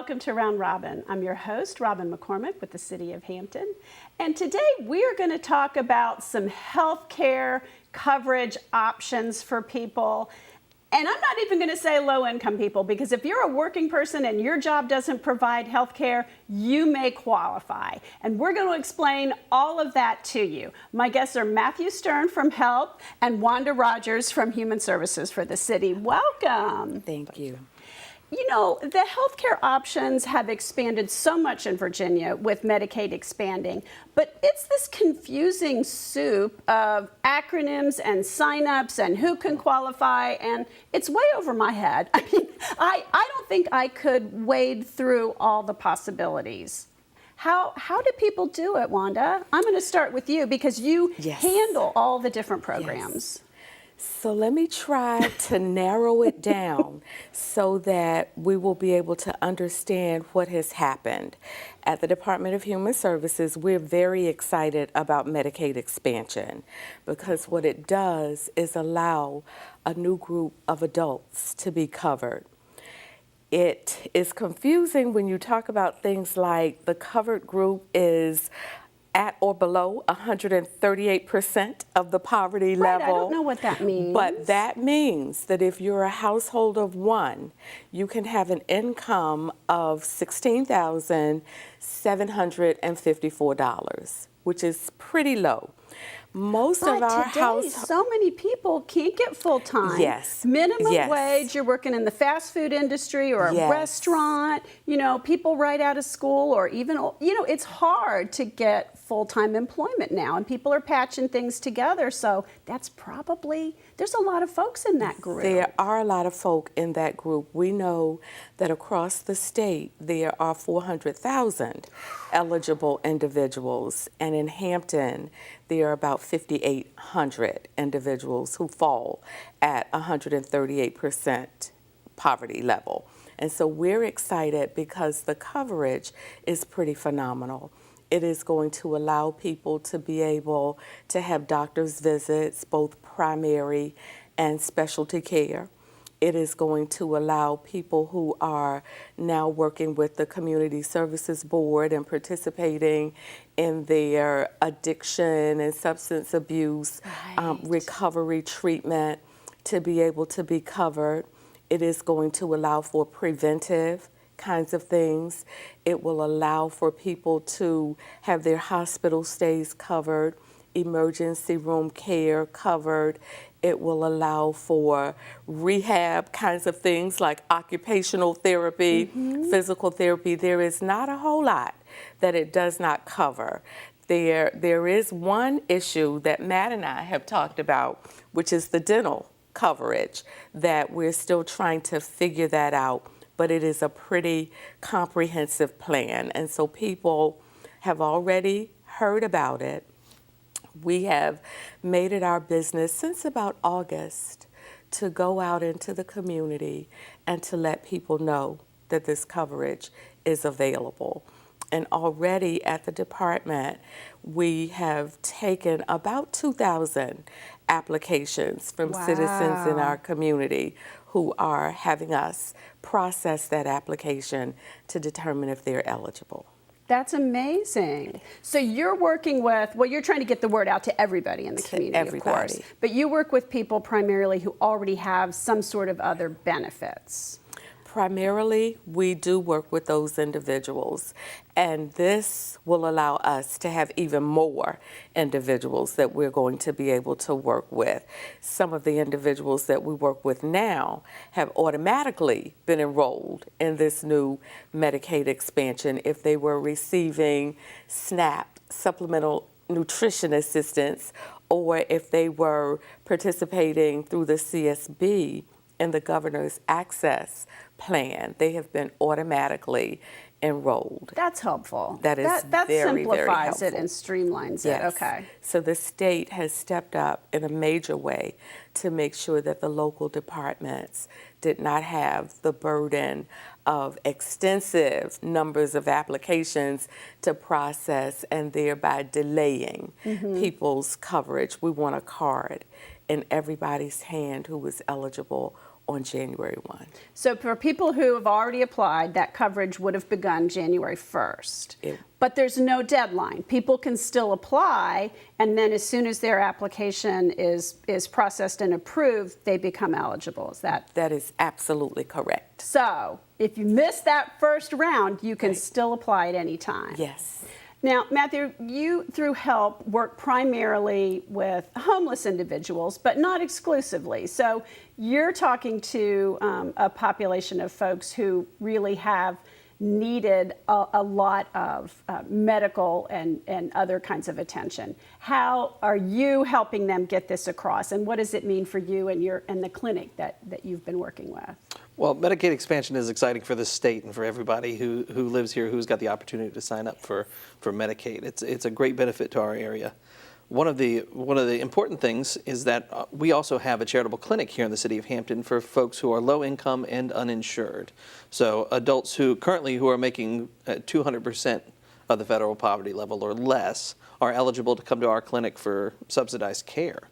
welcome to Round Robin. I'm your host, Robin McCormick with the City of Hampton. And today we are going to talk about some health care coverage options for people. And I'm not even going to say low-income people, because if you're a working person and your job doesn't provide health care, you may qualify. And we're going to explain all of that to you. My guests are Matthew Stearn from Health and Wanda Rogers from Human Services for the city. Welcome. Thank you. You know, the healthcare options have expanded so much in Virginia with Medicaid expanding, but it's this confusing soup of acronyms and signups and who can qualify, and it's way over my head. I mean, I don't think I could wade through all the possibilities. How do people do it, Wanda? I'm going to start with you because you handle all the different programs. So let me try to narrow it down so that we will be able to understand what has happened. At the Department of Human Services, we're very excited about Medicaid expansion because what it does is allow a new group of adults to be covered. It is confusing when you talk about things like the covered group is at or below 138% of the poverty level. I don't know what that means. But that means that if you're a household of one, you can have an income of $16,754, which is pretty low. Most of our households. So many people can't get full time. Yes. Minimum wage, you're working in the fast food industry or a restaurant, you know, people right out of school or even, you know, it's hard to get full-time employment now and people are patching things together. So that's probably, there's a lot of folks in that group. There are a lot of folk in that group. We know that across the state, there are 400,000 eligible individuals. And in Hampton, there are about 5,800 individuals who fall at 138% poverty level. And so we're excited because the coverage is pretty phenomenal. It is going to allow people to be able to have doctor's visits, both primary and specialty care. It is going to allow people who are now working with the Community Services Board and participating in their addiction and substance abuse recovery treatment to be able to be covered. It is going to allow for preventive kinds of things. It will allow for people to have their hospital stays covered, emergency room care covered. It will allow for rehab kinds of things like occupational therapy, physical therapy. There is not a whole lot that it does not cover. There is one issue that Matt and I have talked about, which is the dental coverage, that we're still trying to figure that out. But it is a pretty comprehensive plan. And so people have already heard about it. We have made it our business since about August to go out into the community and to let people know that this coverage is available. And already at the department, we have taken about 2,000 applications from citizens in our community who are having us process that application to determine if they're eligible. That's amazing. So you're working with, well, you're trying to get the word out to everybody in the community, of course. But you work with people primarily who already have some sort of other benefits. Primarily, we do work with those individuals, and this will allow us to have even more individuals that we're going to be able to work with. Some of the individuals that we work with now have automatically been enrolled in this new Medicaid expansion if they were receiving SNAP, Supplemental Nutrition Assistance, or if they were participating through the CSB in the Governor's Access Plan. They have been automatically enrolled. That's helpful. That very, very simplifies helpful. it and streamlines it. Okay. So the state has stepped up in a major way to make sure that the local departments did not have the burden of extensive numbers of applications to process and thereby delaying people's coverage. We want a card in everybody's hand who is eligible on January 1. So for people who have already applied, that coverage would have begun January 1st. But there's no deadline. People can still apply, and then as soon as their application is processed and approved, they become eligible. Is that? That is absolutely correct. So if you miss that first round, you can still apply at any time. Yes. Now, Matthew, you, through HELP, work primarily with homeless individuals, but not exclusively. So you're talking to a population of folks who really have needed a lot of medical and other kinds of attention. How are you helping them get this across, and what does it mean for you and the clinic that you've been working with? Well, Medicaid expansion is exciting for the state and for everybody who lives here who's got the opportunity to sign up for Medicaid. It's a great benefit to our area. One of the important things is that we also have a charitable clinic here in the city of Hampton for folks who are low income and uninsured. So adults who are making 200% of the federal poverty level or less are eligible to come to our clinic for subsidized care.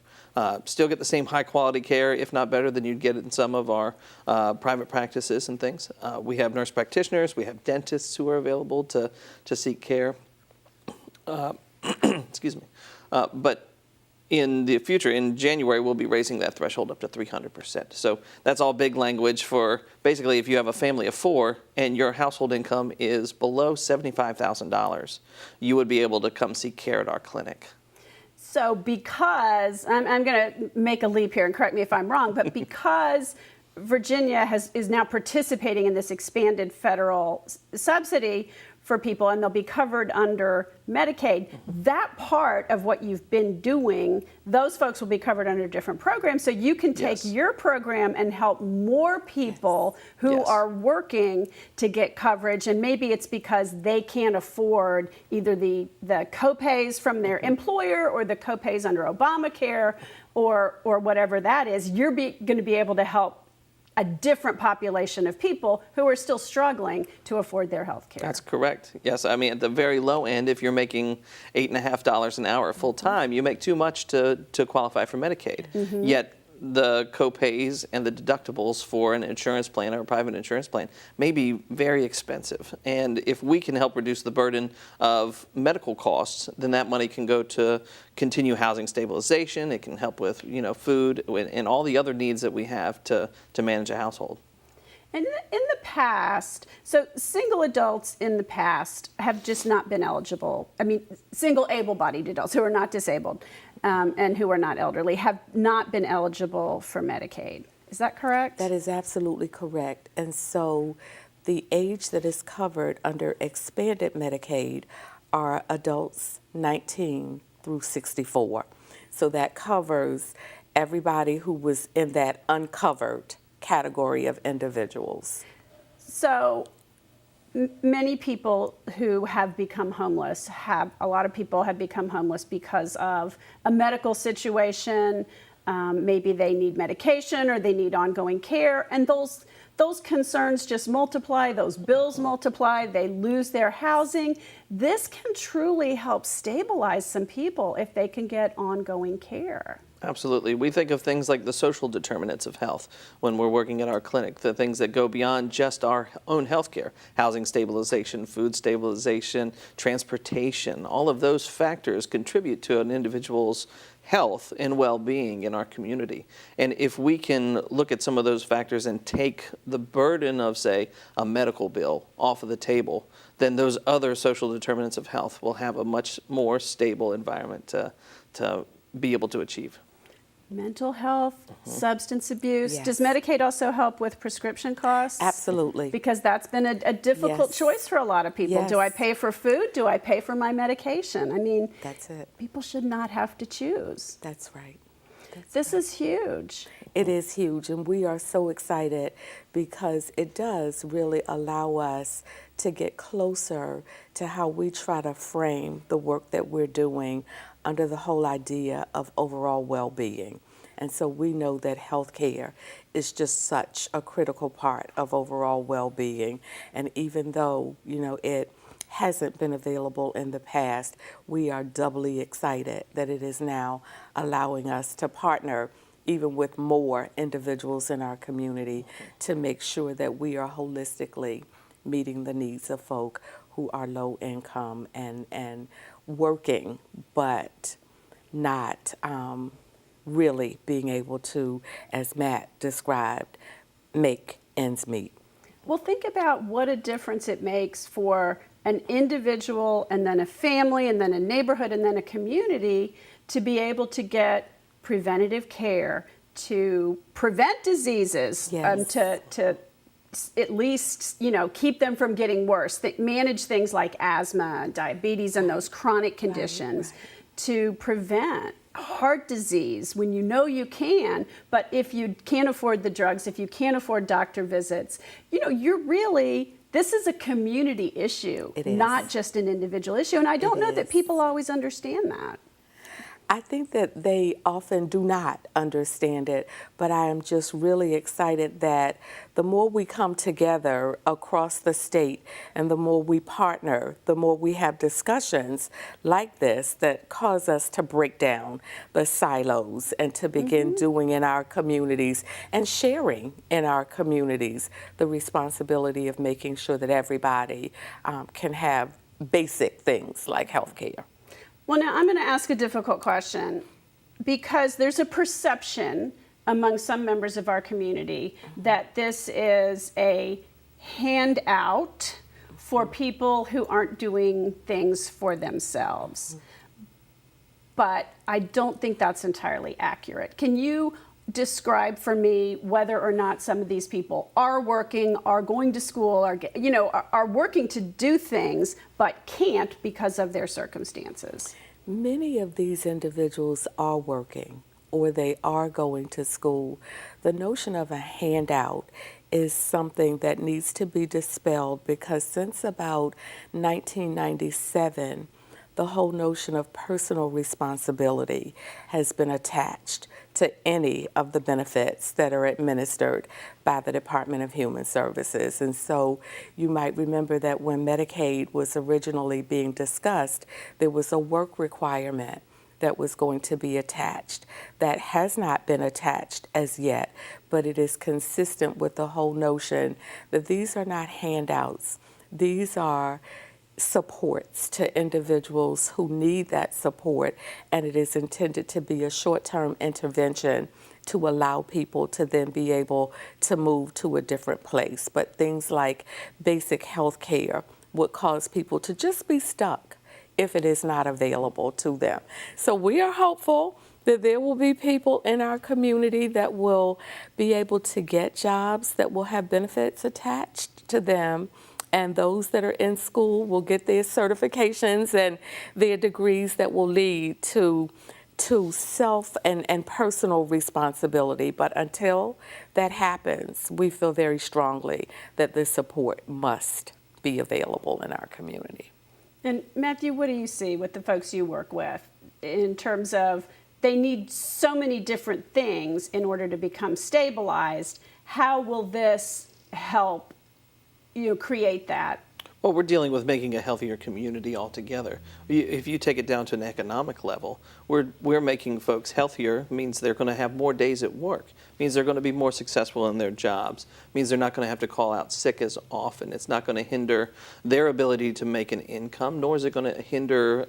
Still get the same high quality care, if not better, than you'd get in some of our private practices and things. We have nurse practitioners, we have dentists who are available to seek care. Excuse me. But in the future, in January, we'll be raising that threshold up to 300%. So that's all big language for basically if you have a family of 4 and your household income is below $75,000, you would be able to come seek care at our clinic. So because, I'm going to make a leap here and correct me if I'm wrong, but because Virginia is now participating in this expanded federal subsidy for people, and they'll be covered under Medicaid, that part of what you've been doing, those folks will be covered under different programs. So you can take your program and help more people who are working to get coverage, and maybe it's because they can't afford either the co-pays from their employer or the co-pays under Obamacare or whatever that is. You're going to be able to help a different population of people who are still struggling to afford their health care. That's correct. Yes, I mean, at the very low end, if you're making $8.50 an hour full time, you make too much to qualify for Medicaid. Yet the co-pays and the deductibles for an insurance plan or a private insurance plan may be very expensive. And if we can help reduce the burden of medical costs, then that money can go to continue housing stabilization. It can help with, food and all the other needs that we have to manage a household. And in the past, so single adults in the past have just not been eligible. I mean, single able-bodied adults who are not disabled and who are not elderly have not been eligible for Medicaid. Is that correct? That is absolutely correct. And so the age that is covered under expanded Medicaid are adults 19 through 64. So that covers everybody who was in that uncovered category of individuals. So many people who have become homeless a lot of people have become homeless because of a medical situation. Maybe they need medication or they need ongoing care, and those concerns just multiply, those bills multiply, they lose their housing. This can truly help stabilize some people if they can get ongoing care. Absolutely. We think of things like the social determinants of health when we're working at our clinic, the things that go beyond just our own health care, housing stabilization, food stabilization, transportation. All of those factors contribute to an individual's health and well-being in our community. And if we can look at some of those factors and take the burden of, say, a medical bill off of the table, then those other social determinants of health will have a much more stable environment to be able to achieve. Mental health, substance abuse. Does Medicaid also help with prescription costs? Absolutely. Because that's been a difficult choice for a lot of people. Do I pay for food? Do I pay for my medication? I mean, that's it. People should not have to choose. That's right. This is huge. It is huge, and we are so excited because it does really allow us to get closer to how we try to frame the work that we're doing under the whole idea of overall well-being. And so we know that healthcare is just such a critical part of overall well-being. And even though, it hasn't been available in the past, we are doubly excited that it is now allowing us to partner even with more individuals in our community, to make sure that we are holistically meeting the needs of folk who are low income and working, but not really being able to, as Matt described, make ends meet. Well, think about what a difference it makes for an individual and then a family and then a neighborhood and then a community to be able to get preventative care, to prevent diseases, Yes. to at least, keep them from getting worse, manage things like asthma, diabetes, and those chronic conditions, to prevent heart disease when you can, but if you can't afford the drugs, if you can't afford doctor visits, this is a community issue, It is. not just an individual issue. And I don't know that people always understand that. I think that they often do not understand it, but I am just really excited that the more we come together across the state and the more we partner, the more we have discussions like this that cause us to break down the silos and to begin doing in our communities and sharing in our communities the responsibility of making sure that everybody can have basic things like health care. Well, now I'm going to ask a difficult question because there's a perception among some members of our community that this is a handout for people who aren't doing things for themselves. But I don't think that's entirely accurate. Can you describe for me whether or not some of these people are working, are going to school, are working to do things, but can't because of their circumstances? Many of these individuals are working or they are going to school. The notion of a handout is something that needs to be dispelled because since about 1997, the whole notion of personal responsibility has been attached to any of the benefits that are administered by the Department of Human Services. And so you might remember that when Medicaid was originally being discussed, there was a work requirement that was going to be attached. That has not been attached as yet, but it is consistent with the whole notion that these are not handouts. These are supports to individuals who need that support, and it is intended to be a short-term intervention to allow people to then be able to move to a different place. But things like basic health care would cause people to just be stuck if it is not available to them. So we are hopeful that there will be people in our community that will be able to get jobs that will have benefits attached to them. And those that are in school will get their certifications and their degrees that will lead to self and personal responsibility. But until that happens, we feel very strongly that the support must be available in our community. And Matthew, what do you see with the folks you work with in terms of they need so many different things in order to become stabilized? How will this help create that? Well, we're dealing with making a healthier community altogether. If you take it down to an economic level, we're making folks healthier, means they're going to have more days at work, means they're going to be more successful in their jobs, means they're not going to have to call out sick as often. It's not going to hinder their ability to make an income, nor is it going to hinder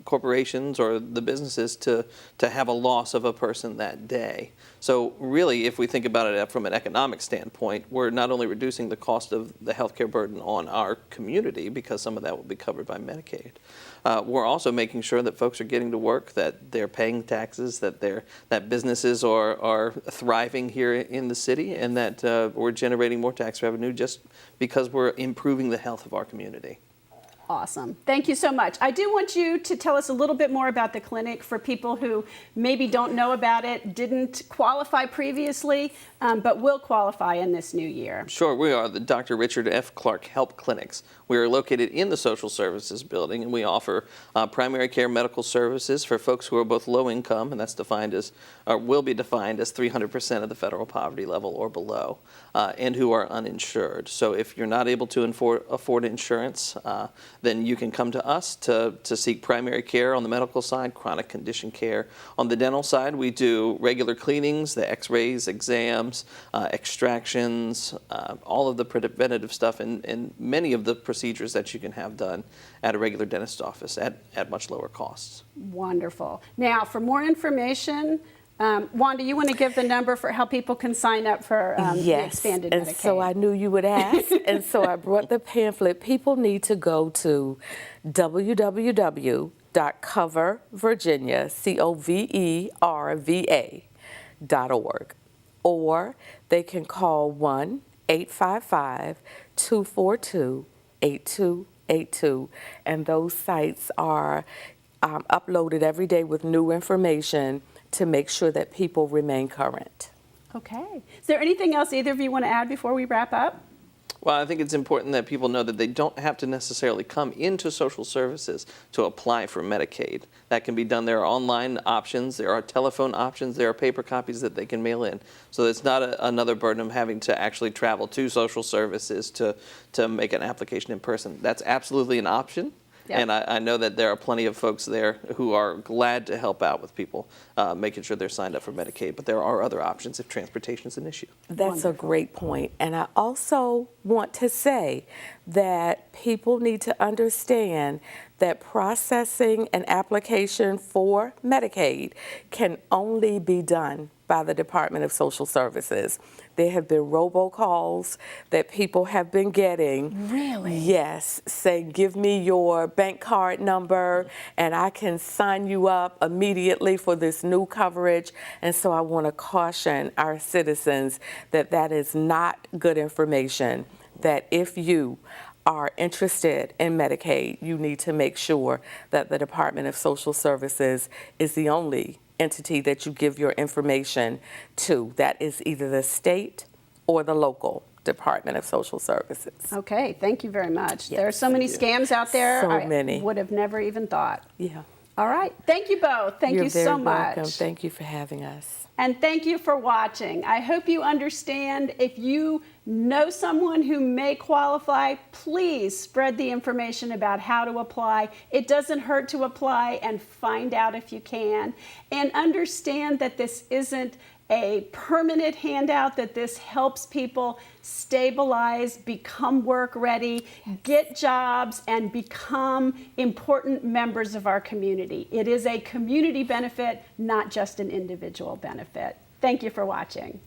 corporations or the businesses to have a loss of a person that day. So really, if we think about it from an economic standpoint, we're not only reducing the cost of the healthcare burden on our community, because some of that will be covered by Medicaid, we're also making sure that folks are getting to work, that they're paying taxes, that businesses are thriving here in the city, and that we're generating more tax revenue just because we're improving the health of our community. Awesome. Thank you so much. I do want you to tell us a little bit more about the clinic for people who maybe don't know about it, didn't qualify previously, but will qualify in this new year. Sure. We are the Dr. Richard F. Clark Help Clinics. We are located in the Social Services Building, and we offer primary care medical services for folks who are both low income, and that's defined as, or will be defined as 300% of the federal poverty level or below, and who are uninsured. So if you're not able to afford insurance, then you can come to us to seek primary care on the medical side, chronic condition care. On the dental side, we do regular cleanings, the x-rays, exams, extractions, all of the preventative stuff, and many of the procedures that you can have done at a regular dentist office at much lower costs. Wonderful. Now, for more information, Wanda, you want to give the number for how people can sign up for the expanded Medicaid? And so I knew you would ask, and so I brought the pamphlet. People need to go to www.covervirginia.org, or they can call 1-855-242-8282, and those sites are uploaded every day with new information to make sure that people remain current. Okay. Is there anything else either of you want to add before we wrap up? Well, I think it's important that people know that they don't have to necessarily come into social services to apply for Medicaid. That can be done. There are online options, there are telephone options, there are paper copies that they can mail in. So it's not another burden of having to actually travel to social services to make an application in person. That's absolutely an option. Yep. And I know that there are plenty of folks there who are glad to help out with people, making sure they're signed up for Medicaid. But there are other options if transportation is an issue. That's a great point. And I also want to say that people need to understand that processing an application for Medicaid can only be done by the Department of Social Services. There have been robocalls that people have been getting. Really? Yes, saying, give me your bank card number and I can sign you up immediately for this new coverage. And so I want to caution our citizens that that is not good information, that if you are interested in Medicaid, you need to make sure that the Department of Social Services is the only entity that you give your information to. That is either the state or the local Department of Social Services. Okay, thank you very much. Yes, there are so many scams out there. So many. I would have never even thought. Yeah. All right, thank you both. Thank You're you very so much. welcome. Thank you for having us. And thank you for watching. I hope you understand. If you know someone who may qualify, please spread the information about how to apply. It doesn't hurt to apply and find out if you can. And understand that this isn't a permanent handout, that this helps people stabilize, become work ready, get jobs, and become important members of our community. It is a community benefit, not just an individual benefit. Thank you for watching.